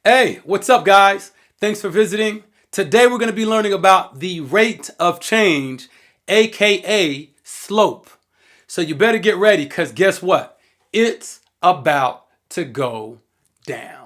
Hey, what's up, guys? Thanks for visiting. Today we're going to be learning about the rate of change, aka slope. So you better get ready, because guess what? It's about to go down.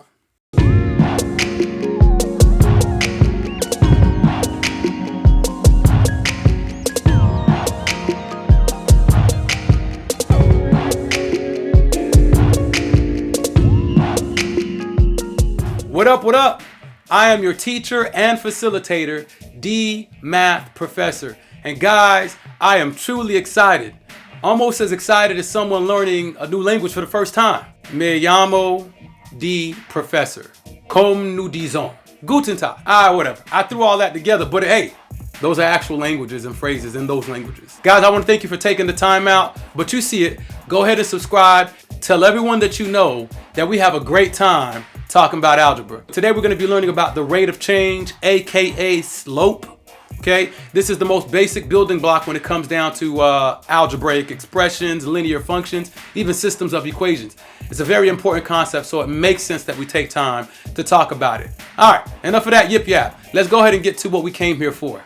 What up, what up? I am your teacher and facilitator, D Math Professor. And guys, I am truly excited. Almost as excited as someone learning a new language for the first time. Me llamo D Professor. Comme nous disons. Guten Tag. Whatever. I threw all that together, but hey, those are actual languages and phrases in those languages. Guys, I want to thank you for taking the time out, but you see it. Go ahead and subscribe. Tell everyone that you know that we have a great time talking about algebra. Today we're going to be learning about the rate of change, aka slope. Okay, this is the most basic building block when it comes down to algebraic expressions, linear functions, even systems of equations. It's a very important concept, so it makes sense that we take time to talk about it. All right, enough of that yip yap. Let's go ahead and get to what we came here for.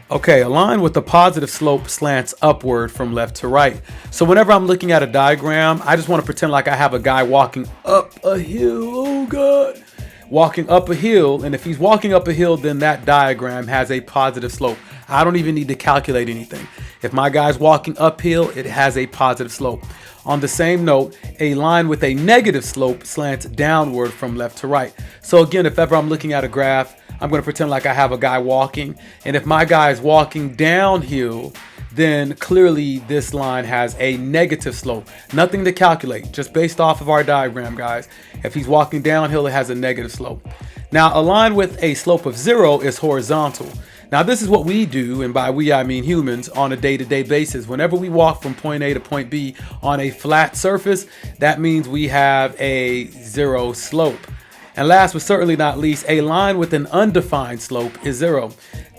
Okay, a line with a positive slope slants upward from left to right. So whenever I'm looking at a diagram, I just want to pretend like I have a guy walking up a hill. Oh God. Walking up a hill, and if he's walking up a hill, then that diagram has a positive slope. I don't even need to calculate anything. If my guy's walking uphill, it has a positive slope. On the same note, a line with a negative slope slants downward from left to right. So again, if ever I'm looking at a graph, I'm going to pretend like I have a guy walking, and if my guy is walking downhill, then clearly this line has a negative slope. Nothing to calculate, just based off of our diagram, guys. If he's walking downhill, it has a negative slope. Now, a line with a slope of 0 is horizontal. Now, this is what we do, and by we I mean humans, on a day-to-day basis. Whenever we walk from point A to point B on a flat surface, that means we have a 0 slope. And last but certainly not least, a line with an undefined slope is 0.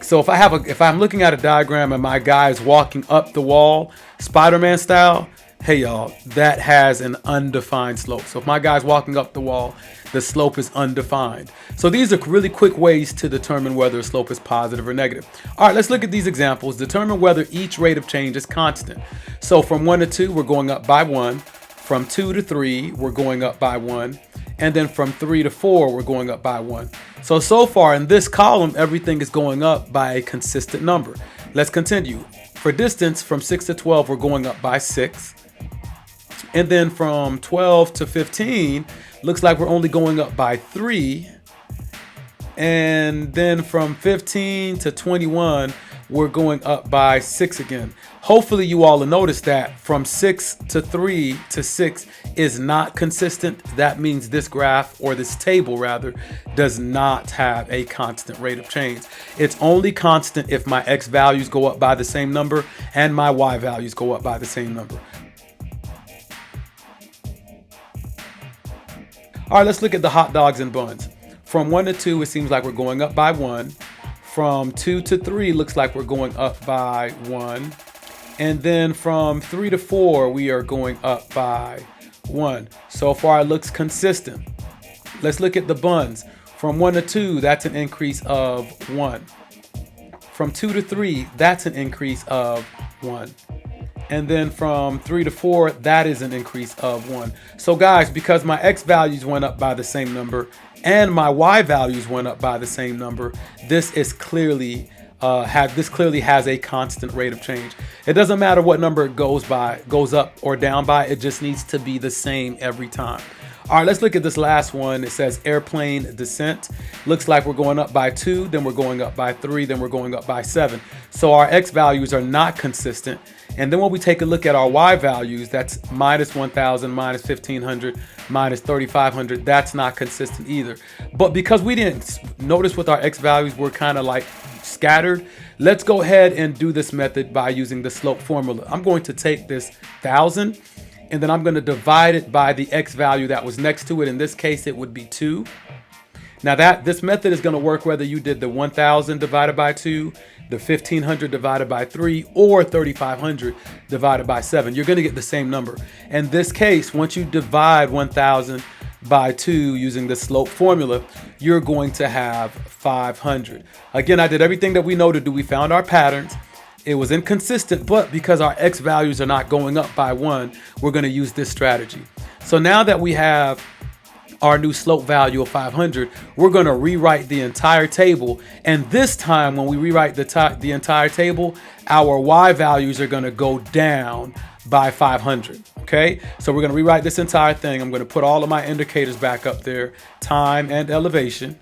So if I'm looking at a diagram and my guy is walking up the wall, Spider-Man style, hey y'all, that has an undefined slope. So if my guy's walking up the wall, the slope is undefined. So these are really quick ways to determine whether a slope is positive or negative. All right, let's look at these examples. Determine whether each rate of change is constant. So from 1 to 2, we're going up by 1. From 2 to 3, we're going up by 1. And then from 3 to 4, we're going up by 1. So far in this column, everything is going up by a consistent number. Let's continue. For distance, from 6 to 12, we're going up by 6. And then from 12 to 15, looks like we're only going up by 3. And then from 15 to 21, we're going up by 6 again. Hopefully you all will notice that from 6 to 3 to 6 is not consistent. That means this graph, or this table rather, does not have a constant rate of change. It's only constant if my x values go up by the same number and my y values go up by the same number. All right, let's look at the hot dogs and buns. From 1 to 2, it seems like we're going up by 1. From 2 to 3, looks like we're going up by 1. And then from 3 to 4, we are going up by 1. So far, it looks consistent. Let's look at the buns. From 1 to 2, that's an increase of 1. From 2 to 3, that's an increase of 1. And then from 3 to 4, that is an increase of 1. So guys, because my x values went up by the same number and my y values went up by the same number, this is clearly has a constant rate of change. It doesn't matter what number it goes up or down by, it just needs to be the same every time. All right, let's look at this last one. It says airplane descent. Looks like we're going up by 2, then we're going up by 3, then we're going up by 7. So our x values are not consistent. And then when we take a look at our y values, that's minus 1,000, minus 1,500, minus 3,500. That's not consistent either. But because we didn't notice with our x values, we're kind of like scattered. Let's go ahead and do this method by using the slope formula. I'm going to take this 1,000 and then I'm going to divide it by the x value that was next to it. In this case, it would be 2. Now this method is going to work whether you did the 1,000 divided by 2, the 1,500 divided by 3, or 3,500 divided by 7. You're going to get the same number. In this case, once you divide 1,000 by 2 using the slope formula, you're going to have 500. Again, I did everything that we know to do. We found our patterns. It was inconsistent, but because our x values are not going up by 1, we're going to use this strategy. So now that we have our new slope value of 500, we're going to rewrite the entire table. And this time, when we rewrite the entire table, our y values are going to go down by 500. Okay, so we're going to rewrite this entire thing. I'm going to put all of my indicators back up there, time and elevation.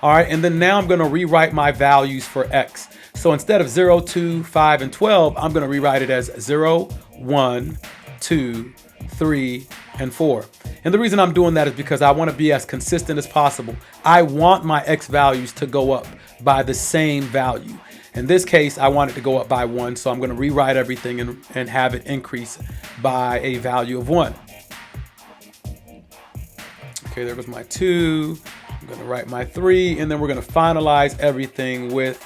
All right, and then now I'm going to rewrite my values for x. So instead of 0, 2, 5, and 12, I'm going to rewrite it as 0, 1, 2, 3, and 4. And the reason I'm doing that is because I want to be as consistent as possible. I want my x values to go up by the same value. In this case, I want it to go up by 1, so I'm going to rewrite everything and have it increase by a value of 1. Okay, there was my 2. I'm going to write my 3, and then we're going to finalize everything with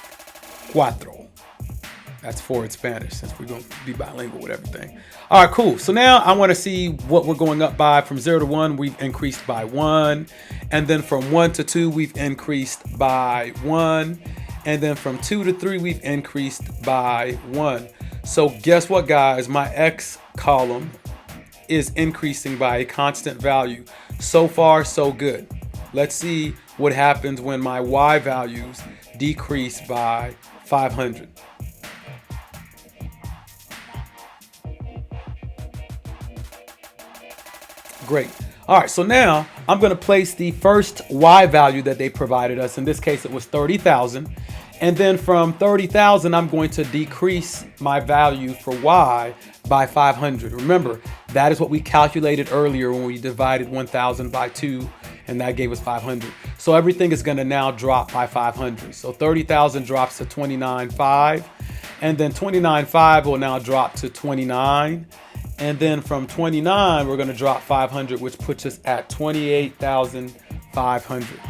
cuatro. That's 4 in Spanish, since we're going to be bilingual with everything. All right, cool. So now I want to see what we're going up by. From 0 to 1, we've increased by 1. And then from 1 to 2, we've increased by 1. And then from 2 to 3, we've increased by 1. So guess what, guys? My x column is increasing by a constant value. So far, so good. Let's see what happens when my y values decrease by 500. Great. All right, so now I'm going to place the first y value that they provided us. In this case, it was 30,000. And then from 30,000, I'm going to decrease my value for y by 500. Remember, that is what we calculated earlier when we divided 1,000 by 2, and that gave us 500. So everything is going to now drop by 500. So 30,000 drops to 29,500, and then 29,500 will now drop to 29. And then from 29, we're going to drop 500, which puts us at 28,500.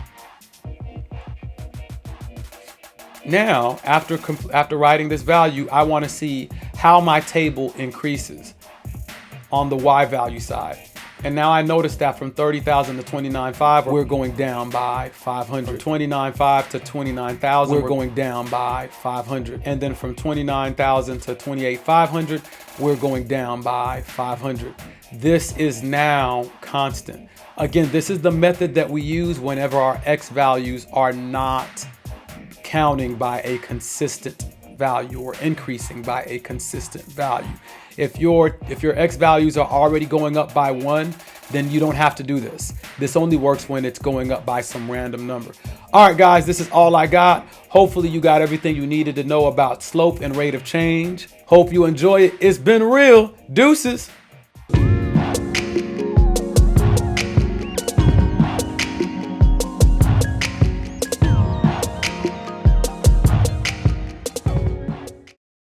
Now, after writing this value, I want to see how my table increases on the y value side. And now I noticed that from 30,000 to 29,500, we're going down by 500. From 29,500 to 29,000, we're going down by 500. And then from 29,000 to 28,500, we're going down by 500. This is now constant. Again, this is the method that we use whenever our x values are not counting by a consistent value or increasing by a consistent value. If your x values are already going up by 1, then you don't have to do this. This only works when it's going up by some random number. All right, guys, this is all I got. Hopefully you got everything you needed to know about slope and rate of change. Hope you enjoy it. It's been real. Deuces.